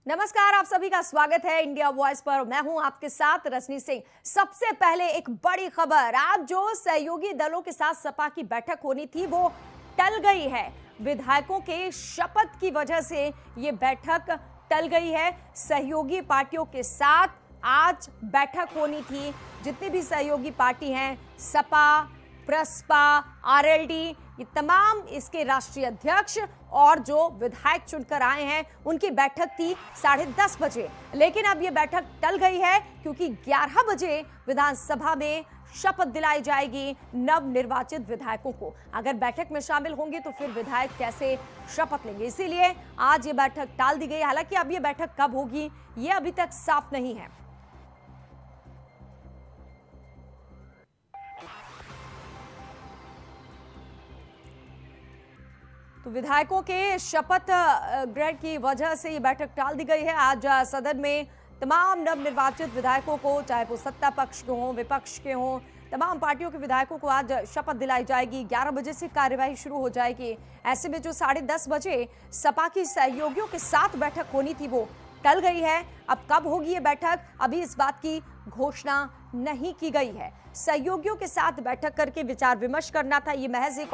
नमस्कार, आप सभी का स्वागत है इंडिया वॉइस पर। मैं हूं आपके साथ रजनी सिंह। सबसे पहले एक बड़ी खबर, आज जो सहयोगी दलों के साथ सपा की बैठक होनी थी वो टल गई है। विधायकों के शपथ की वजह से ये बैठक टल गई है। सहयोगी पार्टियों के साथ आज बैठक होनी थी। जितनी भी सहयोगी पार्टी हैं, सपा, प्रसपा, आरएलडी, ये तमाम इसके राष्ट्रीय अध्यक्ष और जो विधायक चुनकर आए हैं उनकी बैठक थी 10:30 बजे। लेकिन अब ये बैठक टल गई है क्योंकि 11 बजे विधानसभा में शपथ दिलाई जाएगी नव निर्वाचित विधायकों को। अगर बैठक में शामिल होंगे तो फिर विधायक कैसे शपथ लेंगे, इसीलिए आज ये बैठक टाल दी गई। हालांकि अब ये बैठक कब होगी ये अभी तक साफ नहीं है। तो विधायकों के शपथ ग्रहण की वजह से ये बैठक टाल दी गई है। आज सदन में तमाम नवनिर्वाचित विधायकों को, चाहे वो सत्ता पक्ष के हों, विपक्ष के हों, तमाम पार्टियों के विधायकों को आज शपथ दिलाई जाएगी। 11 बजे से कार्यवाही शुरू हो जाएगी। ऐसे में जो 10:30 बजे सपा की सहयोगियों के साथ बैठक होनी थी वो टल गई है। अब कब होगी ये बैठक, अभी इस बात की घोषणा नहीं की गई है। सहयोगियों के साथ बैठक करके विचार विमर्श करना था, ये महज एक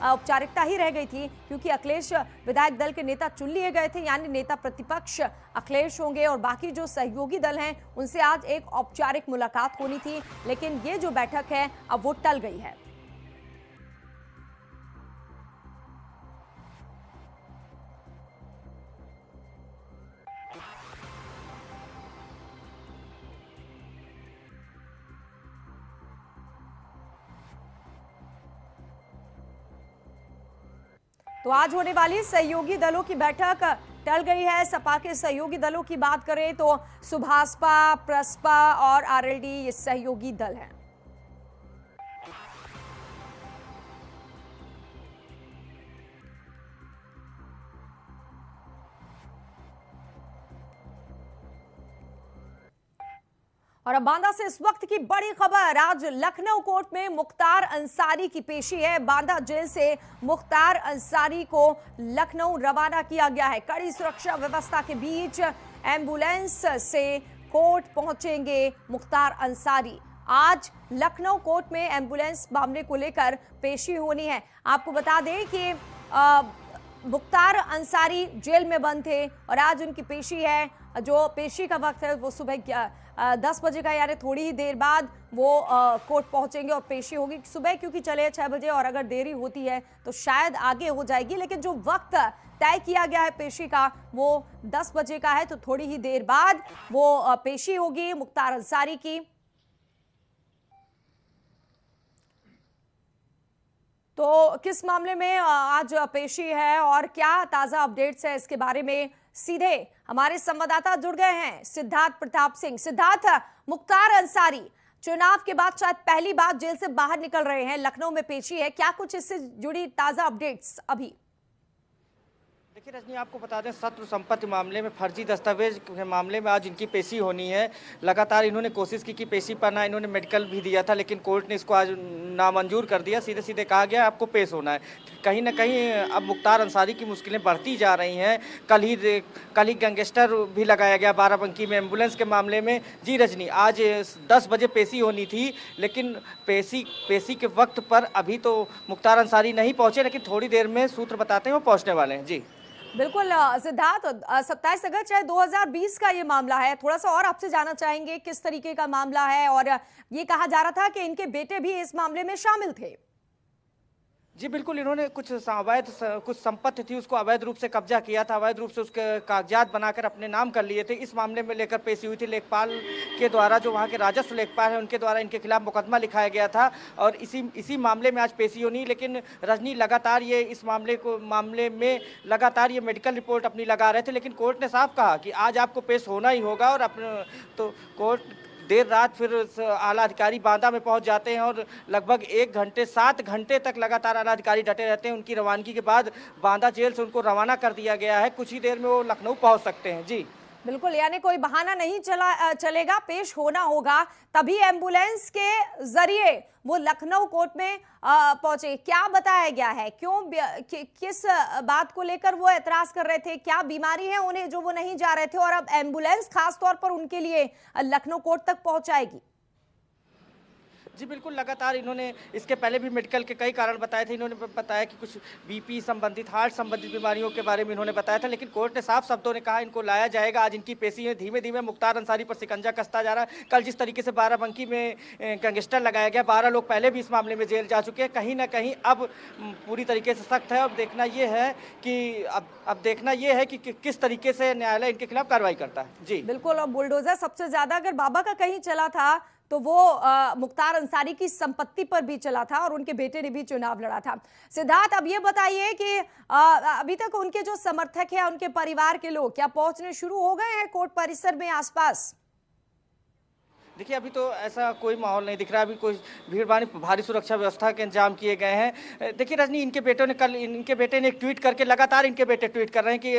औपचारिकता ही रह गई थी, क्योंकि अखिलेश विधायक दल के नेता चुन लिए गए थे। यानी नेता प्रतिपक्ष अखिलेश होंगे और बाकी जो सहयोगी दल हैं उनसे आज एक औपचारिक मुलाकात होनी थी। लेकिन ये जो बैठक है अब वो टल गई है। तो आज होने वाली सहयोगी दलों की बैठक टल गई है। सपा के सहयोगी दलों की बात करें तो सुभाषपा, प्रसपा और आरएलडी ये सहयोगी दल हैं। और अब बांदा से इस वक्त की बड़ी खबर, आज लखनऊ कोर्ट में मुख्तार अंसारी की पेशी है। बांदा जेल से मुख्तार अंसारी को लखनऊ रवाना किया गया है। कड़ी सुरक्षा व्यवस्था के बीच एम्बुलेंस से कोर्ट पहुंचेंगे मुख्तार अंसारी। आज लखनऊ कोर्ट में एम्बुलेंस मामले को लेकर पेशी होनी है। आपको बता दें कि मुख्तार अंसारी जेल में बंद थे और आज उनकी पेशी है। जो पेशी का वक्त है वो सुबह 10 बजे का, यानी थोड़ी ही देर बाद वो कोर्ट पहुंचेंगे और पेशी होगी। सुबह क्योंकि चले 6 बजे और अगर देरी होती है तो शायद आगे हो जाएगी, लेकिन जो वक्त तय किया गया है पेशी का वो 10 बजे का है। तो थोड़ी ही देर बाद वो पेशी होगी मुख्तार अंसारी की। तो किस मामले में आज पेशी है और क्या ताजा अपडेट्स है, इसके बारे में सीधे हमारे संवाददाता जुड़ गए हैं, सिद्धार्थ प्रताप सिंह। सिद्धार्थ, मुख्तार अंसारी चुनाव के बाद शायद पहली बार जेल से बाहर निकल रहे हैं, लखनऊ में पेशी है, क्या कुछ इससे जुड़ी ताजा अपडेट्स अभी? देखिए रजनी, आपको बता दें, शत्रु संपत्ति मामले में, फर्जी दस्तावेज के मामले में आज इनकी पेशी होनी है। लगातार इन्होंने कोशिश की कि पेशी पाना, इन्होंने मेडिकल भी दिया था, लेकिन कोर्ट ने इसको आज नामंजूर कर दिया। सीधे सीधे कहा गया आपको पेश होना है। कहीं ना कहीं अब मुख्तार अंसारी की मुश्किलें बढ़ती जा रही हैं। कल ही गैंगस्टर भी लगाया गया बाराबंकी में एम्बुलेंस के मामले में। जी रजनी, आज 10 बजे पेशी होनी थी, लेकिन पेशी के वक्त पर अभी तो मुख्तार अंसारी नहीं पहुंचे, लेकिन थोड़ी देर में सूत्र बताते हैं वो पहुंचने वाले हैं। जी बिल्कुल सिद्धार्थ, 27 अगस्त चाहे 2020 का ये मामला है। थोड़ा सा और आपसे जानना चाहेंगे किस तरीके का मामला है, और ये कहा जा रहा था कि इनके बेटे भी इस मामले में शामिल थे। जी बिल्कुल, इन्होंने कुछ संपत्ति थी उसको अवैध रूप से कब्जा किया था, अवैध रूप से उसके कागजात बनाकर अपने नाम कर लिए थे। इस मामले में लेकर पेशी हुई थी। लेखपाल के द्वारा, जो वहाँ के राजस्व लेखपाल हैं, उनके द्वारा इनके खिलाफ मुकदमा लिखाया गया था और इसी मामले में आज पेशी होनी। लेकिन रजनी, लगातार ये इस मामले में लगातार ये मेडिकल रिपोर्ट अपनी लगा रहे थे, लेकिन कोर्ट ने साफ कहा कि आज आपको पेश होना ही होगा। और तो कोर्ट देर रात फिर आला अधिकारी बांदा में पहुंच जाते हैं और लगभग 7 घंटे तक लगातार आला अधिकारी डटे रहते हैं। उनकी रवानगी के बाद बांदा जेल से उनको रवाना कर दिया गया है। कुछ ही देर में वो लखनऊ पहुंच सकते हैं। जी बिल्कुल, यानी कोई बहाना नहीं चलेगा, पेश होना होगा, तभी एम्बुलेंस के जरिए वो लखनऊ कोर्ट में पहुंचे। क्या बताया गया है, किस बात को लेकर वो एतराज कर रहे थे, क्या बीमारी है उन्हें जो वो नहीं जा रहे थे, और अब एम्बुलेंस खास तौर पर उनके लिए लखनऊ कोर्ट तक पहुंचाएगी? जी बिल्कुल, लगातार इन्होंने इसके पहले भी मेडिकल के कई कारण बताए थे। इन्होंने बताया कि कुछ बीपी संबंधित, हार्ट संबंधित बीमारियों के बारे में इन्होंने बताया था, लेकिन कोर्ट ने साफ शब्दों ने कहा इनको लाया जाएगा। आज इनकी पेशी है। धीमे धीमे मुख्तार अंसारी पर शिकंजा कसता जा रहा है। कल जिस तरीके से बाराबंकी में गैंगस्टर लगाया गया, 12 लोग पहले भी इस मामले में जेल जा चुके हैं, कहीं ना कहीं अब पूरी तरीके से सख्त है। अब देखना ये है कि किस तरीके से न्यायालय इनके खिलाफ कार्रवाई करता है। जी बिल्कुल, और बुलडोजर सबसे ज्यादा अगर बाबा का कहीं चला था तो वो मुख्तार अंसारी की संपत्ति पर भी चला था, और उनके बेटे ने भी चुनाव लड़ा था। सिद्धार्थ, अब ये बताइए कि अभी तक उनके जो समर्थक हैं, उनके परिवार के लोग क्या पहुंचने शुरू हो गए हैं कोर्ट परिसर में आसपास? देखिए, अभी तो ऐसा कोई माहौल नहीं दिख रहा है। अभी कोई भीड़ भारी सुरक्षा व्यवस्था के इंतजाम किए गए हैं। देखिए रजनी, इनके बेटे ने एक ट्वीट करके, लगातार इनके बेटे ट्वीट कर रहे हैं कि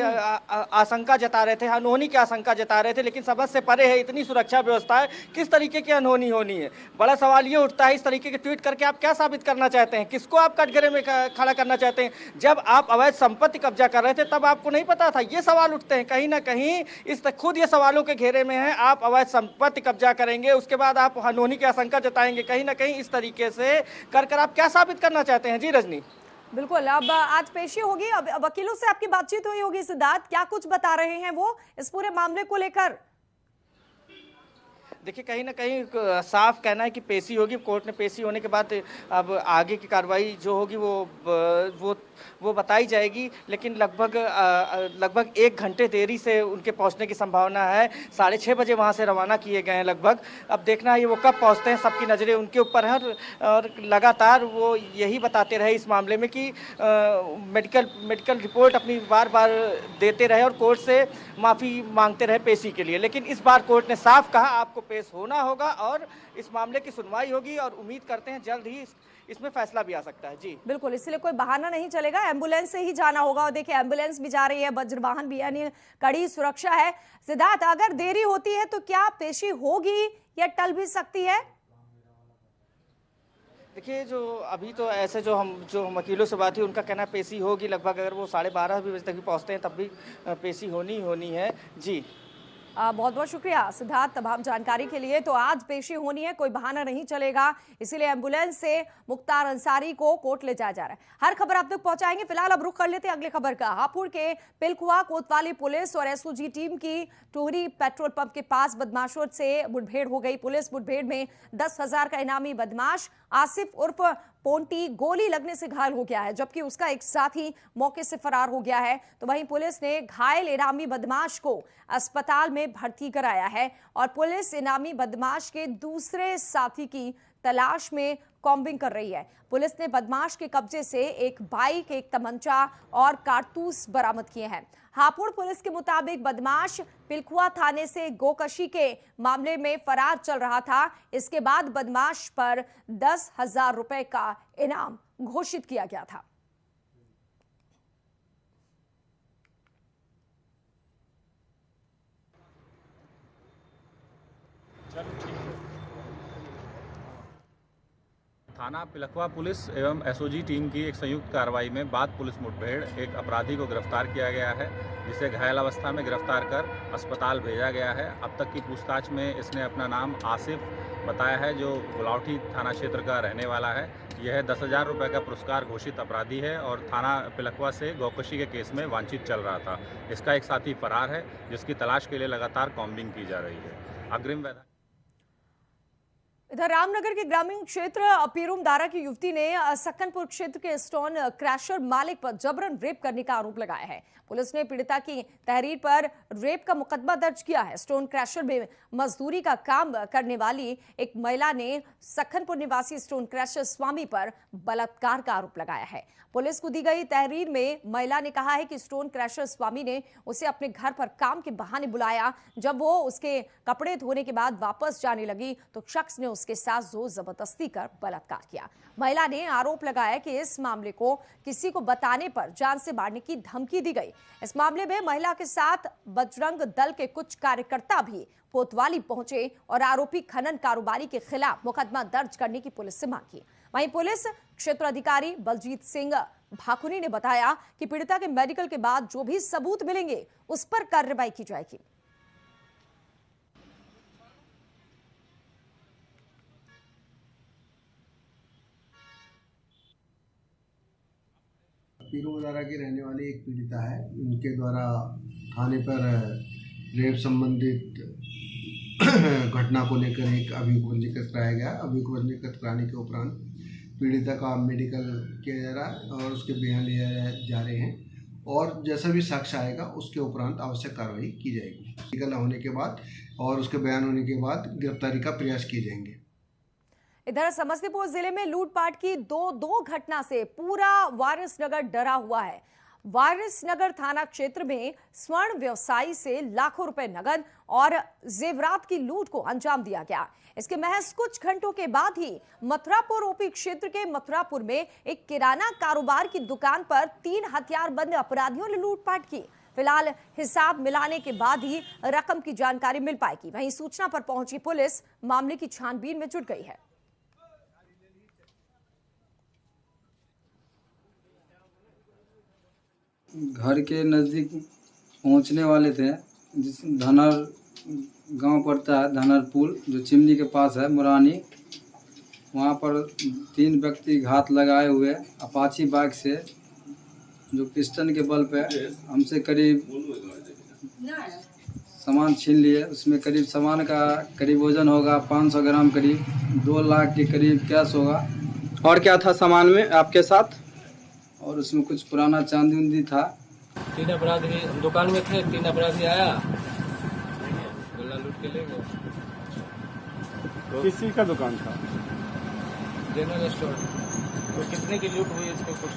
आशंका जता रहे थे, अनहोनी की आशंका जता रहे थे, लेकिन समझ से परे है। इतनी सुरक्षा व्यवस्था है, किस तरीके की अनहोनी होनी है? बड़ा सवाल ये उठता है, इस तरीके के ट्वीट करके आप क्या साबित करना चाहते हैं? किसको आप कटघरे में खड़ा करना चाहते हैं? जब आप अवैध संपत्ति कब्जा कर रहे थे तब आपको नहीं पता था? ये सवाल उठते हैं। कहीं ना कहीं खुद ये सवालों के घेरे में है। आप अवैध संपत्ति कब्जा करेंगे, उसके बाद आप अनहोनी की आशंका जताएंगे, कहीं ना कहीं इस तरीके से कर आप क्या साबित करना चाहते हैं? जी रजनी। बिल्कुल, अब आज पेशी होगी, अब वकीलों से आपकी बातचीत हुई होगी सिद्धार्थ, क्या कुछ बता रहे हैं वो इस पूरे मामले को लेकर? देखिए, कहीं ना कहीं साफ कहना है कि पेशी होगी। कोर्ट ने पेशी होने के बाद अब आगे की कार्रवाई जो होगी वो बताई जाएगी, लेकिन लगभग 1 घंटे देरी से उनके पहुंचने की संभावना है। 6:30 बजे वहां से रवाना किए गए हैं लगभग। अब देखना है वो कब पहुंचते हैं, सबकी नज़रें उनके ऊपर हैं। और लगातार वो यही बताते रहे इस मामले में कि मेडिकल रिपोर्ट अपनी बार बार देते रहे और कोर्ट से माफ़ी मांगते रहे पेशी के लिए। लेकिन इस बार कोर्ट ने साफ कहा आपको पेश होना होगा और इस मामले की सुनवाई होगी, और उम्मीद करते हैं जल्द ही इसमें फैसला भी आ सकता है। जी बिल्कुल, इसलिए कोई बहाना नहीं चलेगा, एम्बुलेंस से ही जाना होगा। और देखिए, एम्बुलेंस भी जा रही है, वज्रवाहन भी, यानी कड़ी सुरक्षा है। सिद्धार्थ, अगर देरी होती है तो क्या पेशी होगी या टल भी सकती है? देखिए, अभी तो ऐसे जो वकीलों से बात हुई, उनका कहना पेशी होगी लगभग। अगर वो 12:30 बजे तक भी पहुंचते हैं तब भी पेशी होनी है। जी बहुत बहुत शुक्रिया सिद्धार्थ तमाम जानकारी के लिए। तो आज पेशी होनी है, कोई बहाना नहीं चलेगा, इसीलिए एम्बुलेंस से मुख्तार अंसारी को कोर्ट ले जाया जा रहा है। हर खबर आप तक पहुंचाएंगे। फिलहाल अब रुख कर लेते हैं अगली खबर का। हापुड़ के पिलखुआ कोतवाली पुलिस और एसओजी टीम की टोहरी पेट्रोल पंप के पास बदमाशों से मुठभेड़ हो गई। पुलिस मुठभेड़ में 10,000 का इनामी बदमाश आसिफ उर्फ पोंटी गोली लगने से घायल हो गया है, जबकि उसका एक साथी मौके से फरार हो गया है। तो वहीं पुलिस ने घायल इनामी बदमाश को अस्पताल में भर्ती कराया है और पुलिस इनामी बदमाश के दूसरे साथी की तलाश में कॉम्बिंग कर रही है। पुलिस ने बदमाश के कब्जे से एक बाइक, एक तमंचा और कारतूस बरामद किए हैं। हापुड़ पुलिस के मुताबिक बदमाश पिलखुआ थाने से गोकशी के मामले में फरार चल रहा था। इसके बाद बदमाश पर 10,000 रुपए का इनाम घोषित किया गया था। थाना पिलखुआ पुलिस एवं एसओजी टीम की एक संयुक्त कार्रवाई में बाद पुलिस मुठभेड़ एक अपराधी को गिरफ्तार किया गया है, जिसे घायल अवस्था में गिरफ्तार कर अस्पताल भेजा गया है। अब तक की पूछताछ में इसने अपना नाम आसिफ बताया है, जो गुलावटी थाना क्षेत्र का रहने वाला है। यह 10,000 रुपये का पुरस्कार घोषित अपराधी है और थाना पिलखुआ से गौकशी के केस में वांछित चल रहा था। इसका एक साथी फरार है, जिसकी तलाश के लिए लगातार कॉम्बिंग की जा रही है। अग्रिम इधर रामनगर के ग्रामीण क्षेत्र पीरूमदारा की युवती ने सक्कनपुर क्षेत्र के स्टोन क्रैशर मालिक पर जबरन रेप करने का आरोप लगाया है। पुलिस ने पीड़िता की तहरीर पर रेप का मुकदमा दर्ज किया है। स्टोन क्रैशर में मजदूरी का काम करने वाली एक महिला ने सक्खनपुर निवासी स्टोन क्रैशर स्वामी पर बलात्कार का आरोप लगाया है। पुलिस को दी गई तहरीर में महिला ने कहा है कि स्टोन क्रैशर स्वामी ने उसे अपने घर पर काम के बहाने बुलाया। जब वो उसके कपड़े धोने के बाद वापस जाने लगी तो शख्स ने उसके साथ जोर जबरदस्ती कर बलात्कार किया। महिला ने आरोप लगाया कि इस मामले को किसी को बताने पर जान से मारने की धमकी दी गई। इस मामले में महिला के साथ बजरंग दल के कुछ कार्यकर्ता भी कोतवाली पहुंचे और आरोपी खनन कारोबारी के खिलाफ मुकदमा दर्ज करने की पुलिस से मांग की। वहीं पुलिस क्षेत्राधिकारी बलजीत सिंह भाकुनी ने बताया कि पीड़िता के मेडिकल के बाद जो भी सबूत मिलेंगे उस पर कार्रवाई की जाएगी। पीरू मदारा की रहने वाली एक पीड़िता है। उनके द्वारा थाने पर रेप संबंधित घटना को लेकर एक अभियोग पंजीकृत कराया गया। अभियोग पंजीकृत कराने के उपरांत पीड़िता का मेडिकल किया जा रहा है और उसके बयान लिए जा रहे हैं और जैसा भी साक्ष्य आएगा उसके उपरांत आवश्यक कार्रवाई की जाएगी। मेडिकल होने के बाद और उसके बयान होने के बाद गिरफ्तारी का प्रयास किए जाएंगे। इधर समस्तीपुर जिले में लूटपाट की दो घटना से पूरा वारिसनगर डरा हुआ है। वारिसनगर थाना क्षेत्र में स्वर्ण व्यवसायी से लाखों रुपए नगद और जेवरात की लूट को अंजाम दिया गया। इसके महज कुछ घंटों के बाद ही मथुरापुर ओपी क्षेत्र के मथुरापुर में एक किराना कारोबार की दुकान पर 3 हथियारबंद अपराधियों ने लूटपाट की। फिलहाल हिसाब मिलाने के बाद ही रकम की जानकारी मिल पाएगी। वहीं सूचना पर पहुंची पुलिस मामले की छानबीन में जुट गई है। घर के नज़दीक पहुंचने वाले थे, जिस धनर गांव पड़ता है, धनर पुल जो चिमनी के पास है मुरानी, वहां पर 3 व्यक्ति घात लगाए हुए अपाची बाइक से जो पिस्टन के बल पे हमसे करीब सामान छीन लिए। उसमें करीब सामान का करीब वजन होगा 500 ग्राम, करीब 2 लाख के करीब कैश होगा। और क्या था सामान में आपके साथ? और उसमें कुछ पुराना चांदी उंदी था। 3 अपराधी दुकान में थे। 3 अपराधी आया, गोला लूट के ले गए। किसी का दुकान था? General store. तो कितने की लूट हुई इसको कुछ?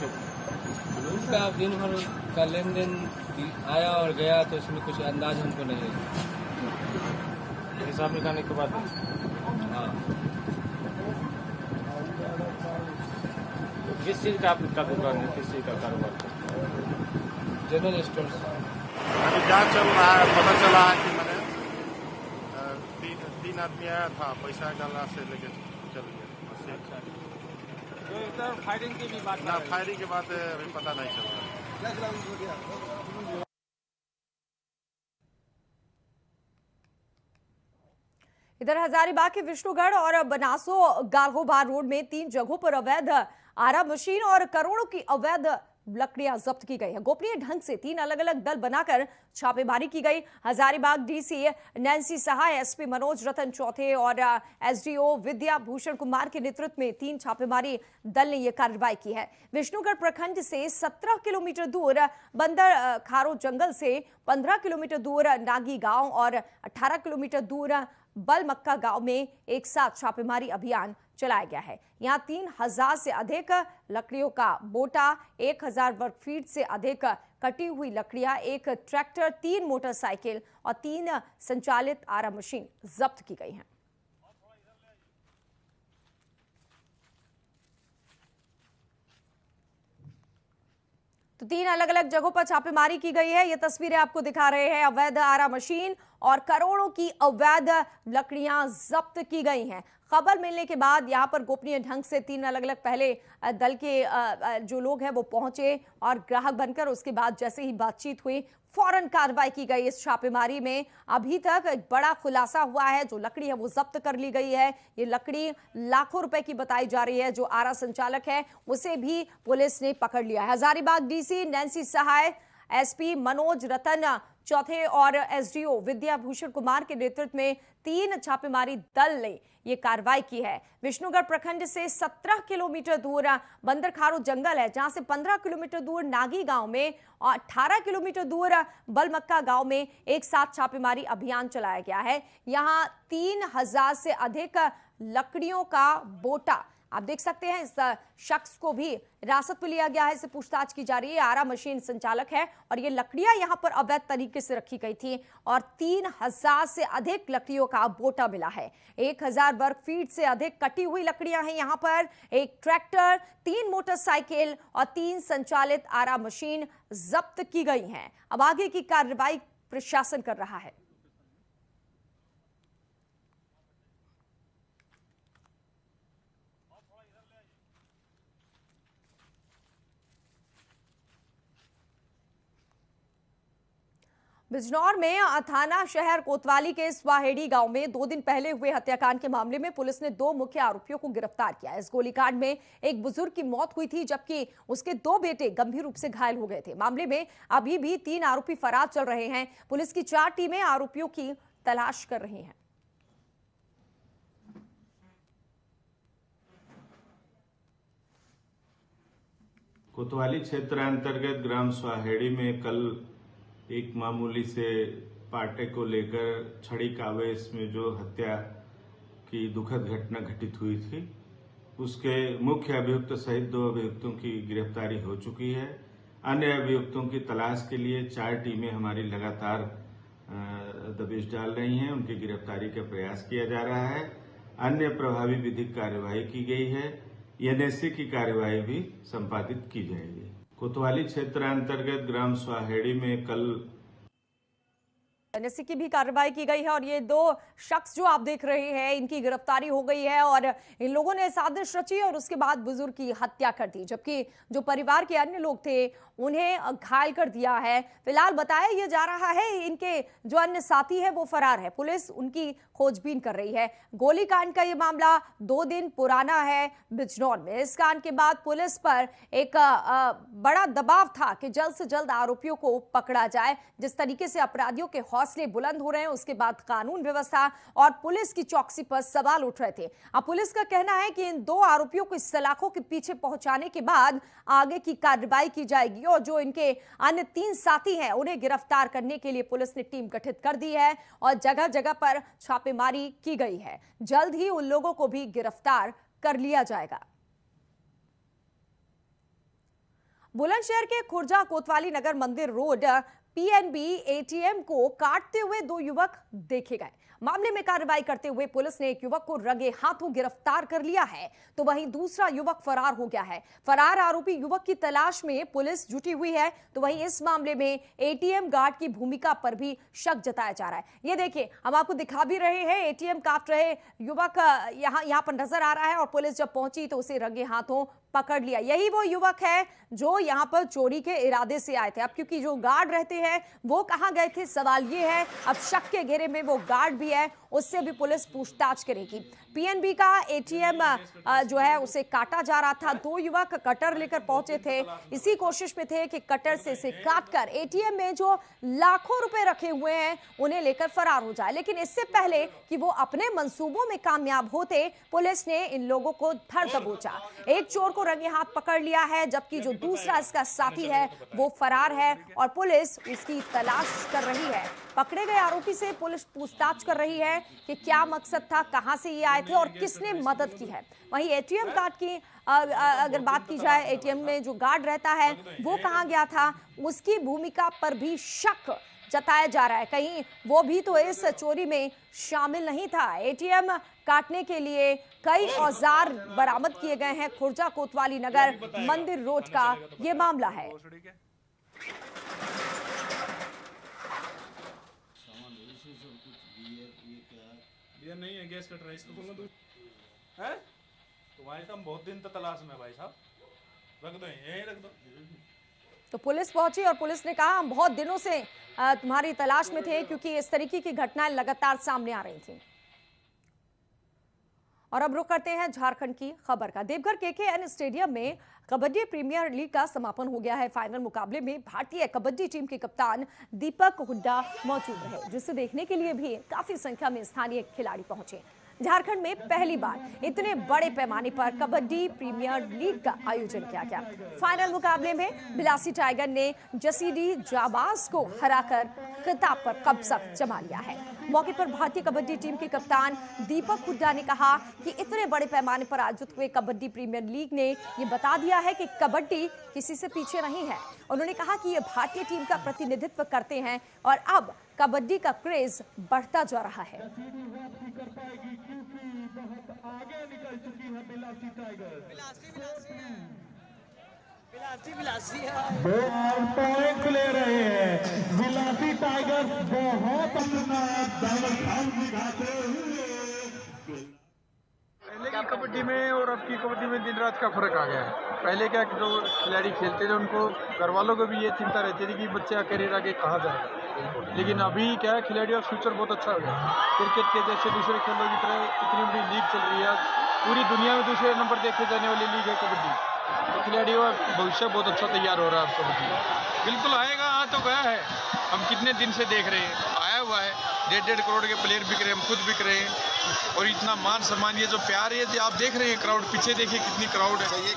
लूट का दिन भर का लेन देन आया और गया, तो इसमें कुछ अंदाज हमको नहीं है। हिसाब निकालने के बाद हाँ। किस चीज़ का आपका दुकान है, किस चीज़ का कारोबार? General store. अभी जांच चल रहा है। पता चला है कि मैंने 3 आदमी आया था, पैसा डालना से लेके चल गया। तो फायरिंग की भी बात ना, फायरिंग के बाद अभी पता नहीं चल रहा। इधर हजारीबाग के विष्णुगढ़ और बनासो गालगोबार रोड में 3 जगहों पर अवैध आरा मशीन और करोड़ों की अवैध लकड़ियां जब्त की गई है। गोपनीय ढंग से 3 अलग अलग दल बनाकर छापेमारी की गई। हजारीबाग डीसी नैन्सी सहाय, एसपी मनोज रतन चौथे और एसडीओ विद्या भूषण कुमार के नेतृत्व में 3 छापेमारी दल ने यह कार्रवाई की है। विष्णुगढ़ प्रखंड से 17 किलोमीटर दूर बंदर खारो जंगल से 15 किलोमीटर दूर नागी गांव और 18 किलोमीटर दूर बलमक्का गांव में एक साथ छापेमारी अभियान चलाया गया है। यहां 3000 से अधिक लकड़ियों का बोटा, 1000 वर्ग फीट से अधिक कटी हुई लकड़ियां, 1 ट्रैक्टर, 3 मोटरसाइकिल और 3 संचालित आरा मशीन जब्त की गई हैं। तो 3 अलग अलग जगहों पर छापेमारी की गई है। ये तस्वीरें आपको दिखा रहे हैं। अवैध आरा मशीन और करोड़ों की अवैध लकड़ियां जब्त की गई हैं। खबर मिलने के बाद यहां पर गोपनीय ढंग से 3 अलग अलग पहले दल के जो लोग हैं वो पहुंचे और ग्राहक बनकर उसके बाद जैसे ही बातचीत हुई फौरन कार्रवाई की गई। इस छापेमारी में अभी तक एक बड़ा खुलासा हुआ है। जो लकड़ी है वो जब्त कर ली गई है। ये लकड़ी लाखों रुपए की बताई जा रही है। जो आरा संचालक है उसे भी पुलिस ने पकड़ लिया है। हजारीबाग डीसी नैन्सी सहाय, एसपी मनोज रतन चौथे और एसडीओ विद्या भूषण कुमार के नेतृत्व में 3 छापेमारी दल ने यह कार्रवाई की है। विष्णुगढ़ प्रखंड से 17 किलोमीटर दूर बंदरखारो जंगल है, जहां से 15 किलोमीटर दूर नागी गांव में और 18 किलोमीटर दूर बलमक्का गांव में एक साथ छापेमारी अभियान चलाया गया है। यहां 3000 से अधिक लकड़ियों का बोटा आप देख सकते हैं इस शख्स को भी हिरासत में लिया गया है, इससे पूछताछ की जा रही है। आरा मशीन संचालक है और ये लकड़ियां यहां पर अवैध तरीके से रखी गई थी और 3000 से अधिक लकड़ियों का बोटा मिला है। 1000 वर्ग फीट से अधिक कटी हुई लकड़ियां हैं यहां पर। एक ट्रैक्टर, 3 मोटरसाइकिल और 3 संचालित आरा मशीन जब्त की गई हैं। अब आगे की कार्रवाई प्रशासन कर रहा है। बिजनौर में थाना शहर कोतवाली के स्वाहेड़ी गांव में 2 दिन पहले हुए हत्याकांड के मामले में पुलिस ने 2 मुख्य आरोपियों को गिरफ्तार किया। इस गोलीकांड में एक बुजुर्ग की मौत हुई थी, जबकि उसके 2 बेटे गंभीर रूप से घायल हो गए थे। मामले में अभी भी 3 आरोपी फरार चल रहे हैं। पुलिस की 4 टीमें आरोपियों की तलाश कर रही हैं। कोतवाली क्षेत्र अंतर्गत ग्राम स्वाहेड़ी में कल एक मामूली से पाटे को लेकर छड़ी का आवेश में जो हत्या की दुखद घटना घटित हुई थी, उसके मुख्य अभियुक्त सहित 2 अभियुक्तों की गिरफ्तारी हो चुकी है। अन्य अभियुक्तों की तलाश के लिए 4 टीमें हमारी लगातार दबिश डाल रही हैं। उनकी गिरफ्तारी का प्रयास किया जा रहा है। अन्य प्रभावी विधिक कार्यवाही की गई है। एनएसए की कार्यवाही भी संपादित की जाएगी। कोतवाली क्षेत्र अंतर्गत ग्राम स्वाहेड़ी में कल एनएसए की भी कार्रवाई की गई है और ये 2 शख्स जो आप देख रहे हैं, इनकी गिरफ्तारी हो गई है और इन लोगों ने साजिश रची और उसके बाद बुजुर्ग की हत्या कर दी, जबकि जो परिवार के अन्य लोग थे उन्हें घायल कर दिया है। फिलहाल बताया यह जा रहा है इनके जो अन्य साथी है वो फरार है। पुलिस उनकी खोजबीन कर रही है। गोलीकांड का ये मामला 2 दिन पुराना है बिजनौर में। इस कांड के बाद पुलिस पर एक बड़ा दबाव था कि जल्द से जल्द आरोपियों को पकड़ा जाए। जिस तरीके से अपराधियों के हौसले बुलंद हो रहे हैं, उसके बाद कानून व्यवस्था और पुलिस की चौकसी पर सवाल उठ रहे थे। अब पुलिस का कहना है कि इन 2 आरोपियों को सलाखों के पीछे पहुंचाने के बाद आगे की कार्रवाई की जाएगी और जो इनके अन्य 3 साथी हैं उन्हें गिरफ्तार करने के लिए पुलिस ने टीम गठित कर दी है और जगह जगह पर छापेमारी की गई है। जल्द ही उन लोगों को भी गिरफ्तार कर लिया जाएगा। बुलंदशहर के खुर्जा कोतवाली नगर मंदिर रोड पीएनबी एटीएम को काटते हुए 2 युवक देखे गए। मामले में कार्रवाई करते हुए पुलिस ने एक युवक को रंगे हाथों गिरफ्तार कर लिया है, तो वहीं दूसरा युवक फरार हो गया है। फरार आरोपी युवक की तलाश में पुलिस जुटी हुई है, तो वहीं इस मामले में एटीएम गार्ड की भूमिका पर भी शक जताया जा रहा है। ये देखिए, हम आपको दिखा भी रहे हैं, एटीएम काट रहे युवक यहां पर नजर आ रहा है और पुलिस जब पहुंची तो उसे रंगे हाथों पकड़ लिया। यही वो युवक है जो यहां पर चोरी के इरादे से आए थे। अब क्योंकि जो गार्ड रहते हैं वो कहां गए थे, सवाल ये है। अब शक के घेरे में वो गार्ड भी है, उससे भी पुलिस पूछताछ करेगी। पीएनबी का एटीएम जो है उसे काटा जा रहा था। 2 युवक कटर लेकर पहुंचे थे, इसी कोशिश में थे कि कटर से इसे काटकर एटीएम में जो लाखों रुपए रखे हुए हैं उन्हें लेकर फरार हो जाए। लेकिन इससे पहले कि वो अपने मंसूबों में कामयाब होते, पुलिस ने इन लोगों को धर दबोचा। एक चोर को रंगे हाथ पकड़ लिया है, जबकि जो दूसरा इसका साथी है वो फरार है और पुलिस उसकी तलाश कर रही है। पकड़े गए आरोपी से पुलिस पूछताछ कर रही है कि क्या मकसद था, कहां से ये आए थे और किसने मदद की है। वहीं एटीएम कार्ड की अगर बात की जाए, एटीएम में जो गार्ड रहता है वो कहां गया था, उसकी भूमिका पर भी शक जताया जा रहा है। कहीं वो भी तो इस चोरी में शामिल नहीं था। एटीएम काटने के लिए कई औजार बरामद किए गए हैं। खुर्जा कोतवाली नगर मंदिर रोड का ये मामला है। ये नहीं है, गैस कट रहा है, इसको बोलना तो है। तुम्हारी तो हम बहुत दिन तक तलाश में भाई साहब, रख दो यहीं रख दो। तो पुलिस पहुंची और पुलिस ने कहा हम बहुत दिनों से तुम्हारी तलाश में थे, क्योंकि इस तरीके की घटनाएं लगातार सामने आ रही थी। और अब रुक करते हैं झारखंड की खबर का। देवघर केकेएन स्टेडियम में कबड्डी प्रीमियर लीग का समापन हो गया है। फाइनल मुकाबले में भारतीय कबड्डी टीम के कप्तान दीपक हुड्डा मौजूद रहे, जिसे देखने के लिए भी काफी संख्या में स्थानीय खिलाड़ी पहुंचे। झारखंड में पहली बार इतने बड़े पैमाने पर कबड्डी प्रीमियर लीग का आयोजन किया गया। फाइनल मुकाबले में बिलासी टाइगर ने जसीडी जाबाज को हराकर खिताब पर कब्जा जमा लिया है। मौके पर भारतीय कबड्डी टीम के कप्तान दीपक हुड्डा ने कहा कि इतने बड़े पैमाने पर आयोजित हुए कबड्डी प्रीमियर लीग ने ये बता दिया है कि कबड्डी किसी से पीछे नहीं है। उन्होंने कहा कि ये भारतीय टीम का प्रतिनिधित्व करते हैं और अब कबड्डी का क्रेज बढ़ता जा रहा है। पॉइंट ले रहे हैं बिलासी टाइगर्स, बहुत अपना दिखाते हुए। पहले की कबड्डी में और अब की कबड्डी में दिन रात का फर्क आ गया है। पहले क्या जो खिलाड़ी खेलते थे उनको घर वालों को भी ये चिंता रहती थी कि बच्चे का करियर आगे कहाँ जाएगा, लेकिन अभी क्या है खिलाड़ियों का फ्यूचर बहुत अच्छा हो गया। क्रिकेट के जैसे दूसरे खेलों की तरह इतनी बड़ी लीग चल रही है, पूरी दुनिया में दूसरे नंबर देखे जाने वाली लीग है कबड्डी, तो खिलाड़ियों का भविष्य बहुत अच्छा तैयार हो रहा है कबड्डी। बिल्कुल आएगा, आ तो गया है, हम कितने दिन से देख रहे हैं, आया हुआ है। 1.5 करोड़ के प्लेयर बिक रहे हैं, हम खुद बिक रहे हैं, और इतना मान सम्मान, ये जो प्यार है आप देख रहे हैं, क्राउड पीछे देखिए कितनी क्राउड है।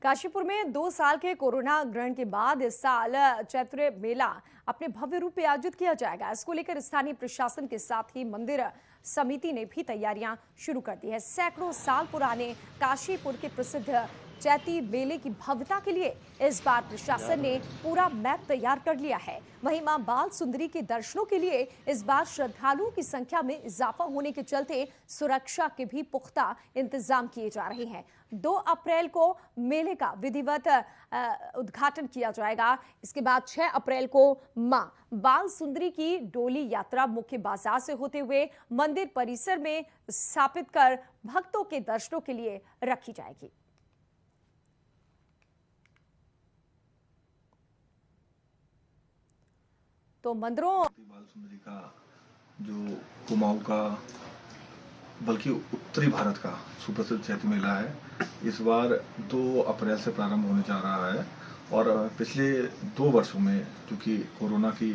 काशीपुर में 2 साल के कोरोना ग्रहण के बाद इस साल चैत्र मेला अपने भव्य रूप में आयोजित किया जाएगा। इसको लेकर स्थानीय प्रशासन के साथ ही मंदिर समिति ने भी तैयारियां शुरू कर दी है। सैकड़ों साल पुराने काशीपुर के प्रसिद्ध चैती मेले की भव्यता के लिए इस बार प्रशासन ने पूरा मैप तैयार कर लिया है। वहीं मां बाल सुंदरी के दर्शनों के लिए इस बार श्रद्धालुओं की संख्या में इजाफा होने के चलते सुरक्षा के भी पुख्ता इंतजाम किए जा रहे हैं। 2 अप्रैल को मेले का विधिवत उद्घाटन किया जाएगा। इसके बाद 6 अप्रैल को मां बाल सुंदरी की डोली यात्रा मुख्य बाजार से होते हुए मंदिर परिसर में स्थापित कर भक्तों के दर्शनों के लिए रखी जाएगी। तो मंदिरों बाल सुंदरी का जो कुमाऊं का बल्कि उत्तरी भारत का सुप्रसिद्ध चैती मेला है, इस बार 2 अप्रैल से प्रारंभ होने जा रहा है। और पिछले 2 वर्षों में क्योंकि कोरोना की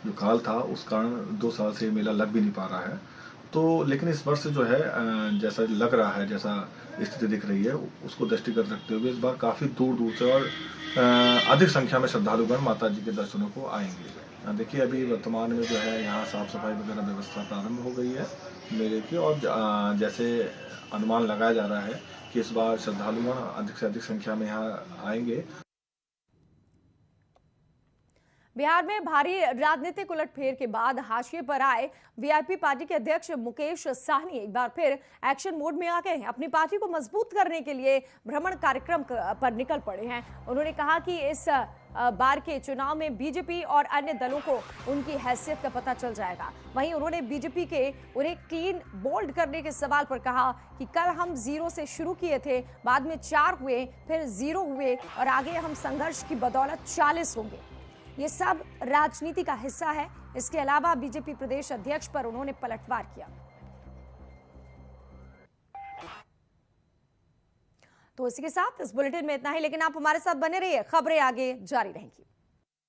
जो काल था उस कारण 2 साल से मेला लग भी नहीं पा रहा है, तो लेकिन इस वर्ष जो है जैसा लग रहा है, जैसा स्थिति दिख रही है, उसको दृष्टिगत रखते हुए इस बार काफ़ी दूर दूर से और अधिक संख्या में श्रद्धालुगण माता जी के दर्शनों को आएंगे। देखिए अभी वर्तमान में जो है यहाँ साफ सफाई वगैरह व्यवस्था प्रारंभ हो गई है मेले की, और जैसे अनुमान लगाया जा रहा है कि इस बार श्रद्धालुगण अधिक से अधिक संख्या में यहाँ आएंगे। बिहार में भारी राजनीतिक उलटफेर के बाद हाशिए पर आए वीआईपी पार्टी के अध्यक्ष मुकेश साहनी एक बार फिर एक्शन मोड में आ गए हैं। अपनी पार्टी को मजबूत करने के लिए भ्रमण कार्यक्रम पर निकल पड़े हैं। उन्होंने कहा कि इस बार के चुनाव में बीजेपी और अन्य दलों को उनकी हैसियत का पता चल जाएगा। वहीं उन्होंने बीजेपी के उन्हें क्लीन बोल्ड करने के सवाल पर कहा कि कल हम 0 से शुरू किए थे, बाद में 4 हुए, फिर 0 हुए और आगे हम संघर्ष की बदौलत 40 होंगे। ये सब राजनीति का हिस्सा है। इसके अलावा बीजेपी प्रदेश अध्यक्ष पर उन्होंने पलटवार किया। तो इसी के साथ इस बुलेटिन में इतना ही, लेकिन आप हमारे साथ बने रहिए, खबरें आगे जारी रहेंगी।